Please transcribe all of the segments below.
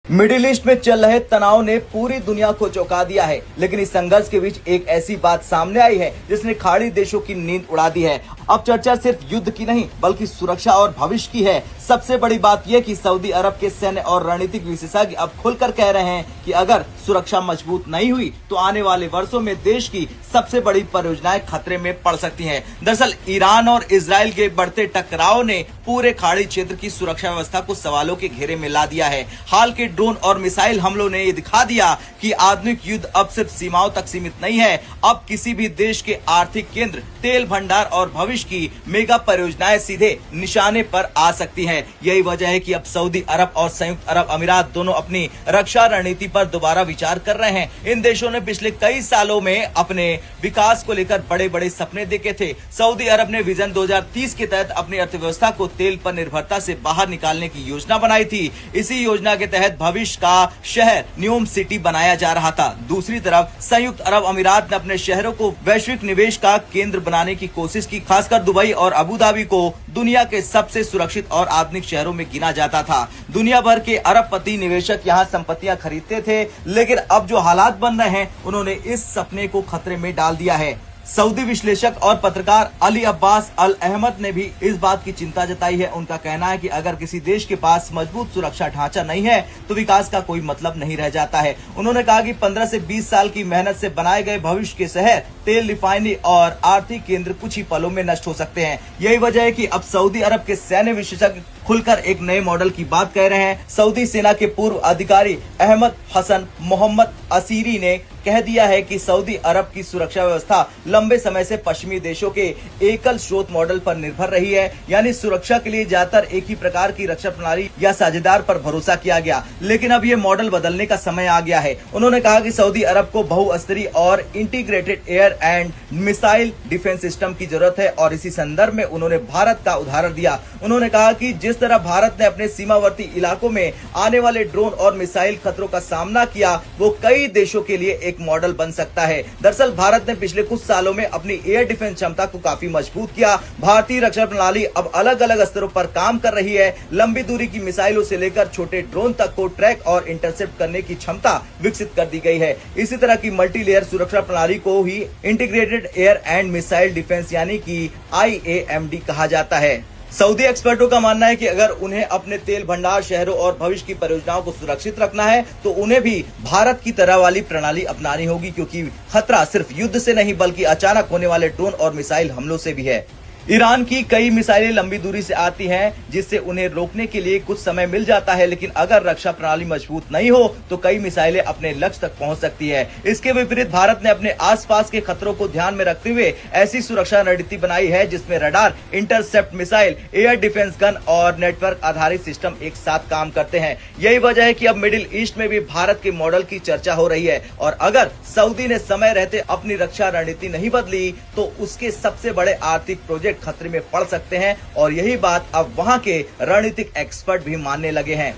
Middle east में चल रहे तनाव ने पूरी दुनिया को चौंका दिया है, लेकिन इस संघर्ष के बीच एक ऐसी बात सामने आई है जिसने खाड़ी देशों की नींद उड़ा दी है। अब चर्चा सिर्फ युद्ध की नहीं बल्कि सुरक्षा और भविष्य की है। सबसे बड़ी बात यह कि सऊदी अरब के सैन्य और रणनीतिक विशेषज्ञ अब खुलकर कह रहे हैं कि अगर सुरक्षा मजबूत नहीं हुई तो आने वाले वर्षों में देश की सबसे बड़ी परियोजनाएं खतरे में पड़ सकती हैं। दरअसल ईरान और इजराइल के बढ़ते टकराव ने पूरे खाड़ी क्षेत्र की सुरक्षा व्यवस्था को सवालों के घेरे में ला दिया है। हाल के ड्रोन और मिसाइल हमलों ने ये दिखा दिया कि आधुनिक युद्ध अब सिर्फ सीमाओं तक सीमित नहीं है। अब किसी भी देश के आर्थिक केंद्र, तेल भंडार और भविष्य की मेगा परियोजनाएं सीधे निशाने पर आ सकती हैं। यही वजह है कि अब सऊदी अरब और संयुक्त अरब अमीरात दोनों अपनी रक्षा रणनीति पर दोबारा विचार कर रहे हैं। इन देशों ने पिछले कई सालों में अपने विकास को लेकर बड़े बड़े सपने देखे थे। सऊदी अरब ने विजन 2030 के तहत अपनी अर्थव्यवस्था को तेल पर निर्भरता से बाहर निकालने की योजना बनाई थी। इसी योजना के तहत भविष्य का शहर न्यूम सिटी बनाया जा रहा था। दूसरी तरफ संयुक्त अरब अमीरात ने अपने शहरों को वैश्विक निवेश का केंद्र बनाने की कोशिश की। खासकर दुबई और अबू धाबी को दुनिया के सबसे सुरक्षित और आधुनिक शहरों में गिना जाता था। दुनिया भर के अरबपति निवेशक यहाँ संपत्तियां खरीदते थे, लेकिन अब जो हालात बन रहे हैं उन्होंने इस सपने को खतरे में डाल दिया है। सऊदी विश्लेषक और पत्रकार अली अब्बास अल अहमद ने भी इस बात की चिंता जताई है। उनका कहना है कि अगर किसी देश के पास मजबूत सुरक्षा ढांचा नहीं है तो विकास का कोई मतलब नहीं रह जाता है। उन्होंने कहा कि 15 से 20 साल की मेहनत से बनाए गए भविष्य के शहर, तेल रिफाइनरी और आर्थिक केंद्र कुछ ही पलों में नष्ट हो सकते हैं। यही वजह है कि अब सऊदी अरब के सैन्य विशेषज्ञ खुलकर एक नए मॉडल की बात कह रहे हैं। सऊदी सेना के पूर्व अधिकारी अहमद हसन मोहम्मद असीरी ने कह दिया है कि सऊदी अरब की सुरक्षा व्यवस्था लंबे समय से पश्चिमी देशों के एकल स्रोत मॉडल पर निर्भर रही है, यानी सुरक्षा के लिए ज्यादातर एक ही प्रकार की रक्षा प्रणाली या साझेदार पर भरोसा किया गया। लेकिन अब ये मॉडल बदलने का समय आ गया है। उन्होंने कहा कि सऊदी अरब को बहुस्तरीय और integrated air and missile defence system की जरूरत है और इसी संदर्भ में उन्होंने भारत का उदाहरण दिया। उन्होंने कहा कि जिस तरह भारत ने अपने सीमावर्ती इलाकों में आने वाले ड्रोन और मिसाइल खतरों का सामना किया, वो कई देशों के लिए एक मॉडल बन सकता है। दरअसल भारत ने पिछले कुछ सालों में अपनी एयर डिफेंस क्षमता को काफी मजबूत किया। भारतीय रक्षा प्रणाली अब अलग अलग स्तरों पर काम कर रही है। लंबी दूरी की मिसाइलों से लेकर छोटे ड्रोन तक को ट्रैक और इंटरसेप्ट करने की क्षमता विकसित कर दी गई है। इसी तरह की मल्टी लेयर सुरक्षा प्रणाली को ही integrated air and missile defence यानी कि IAMD कहा जाता है। सऊदी एक्सपर्टों का मानना है कि अगर उन्हें अपने तेल भंडार, शहरों और भविष्य की परियोजनाओं को सुरक्षित रखना है तो उन्हें भी भारत की तरह वाली प्रणाली अपनानी होगी, क्योंकि खतरा सिर्फ युद्ध से नहीं बल्कि अचानक होने वाले ड्रोन और मिसाइल हमलों से भी है। ईरान की कई मिसाइलें लंबी दूरी से आती हैं, जिससे उन्हें रोकने के लिए कुछ समय मिल जाता है, लेकिन अगर रक्षा प्रणाली मजबूत नहीं हो तो कई मिसाइलें अपने लक्ष्य तक पहुंच सकती है। इसके विपरीत भारत ने अपने आसपास के खतरों को ध्यान में रखते हुए ऐसी सुरक्षा रणनीति बनाई है जिसमें radar, intercept missile, air defence gun और नेटवर्क आधारित सिस्टम एक साथ काम करते हैं। यही वजह है कि अब मिडिल ईस्ट में भी भारत के मॉडल की चर्चा हो रही है और अगर सऊदी ने समय रहते अपनी रक्षा रणनीति नहीं बदली तो उसके सबसे बड़े आर्थिक प्रोजेक्ट खतरे में पड़ सकते हैं और यही बात अब वहां के रणनीतिक एक्सपर्ट भी मानने लगे हैं।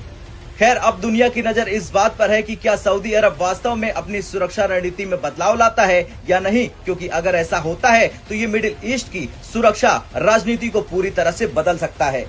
खैर, अब दुनिया की नजर इस बात पर है कि क्या सऊदी अरब वास्तव में अपनी सुरक्षा रणनीति में बदलाव लाता है या नहीं, क्योंकि अगर ऐसा होता है तो ये मिडिल ईस्ट की सुरक्षा राजनीति को पूरी तरह से बदल सकता है।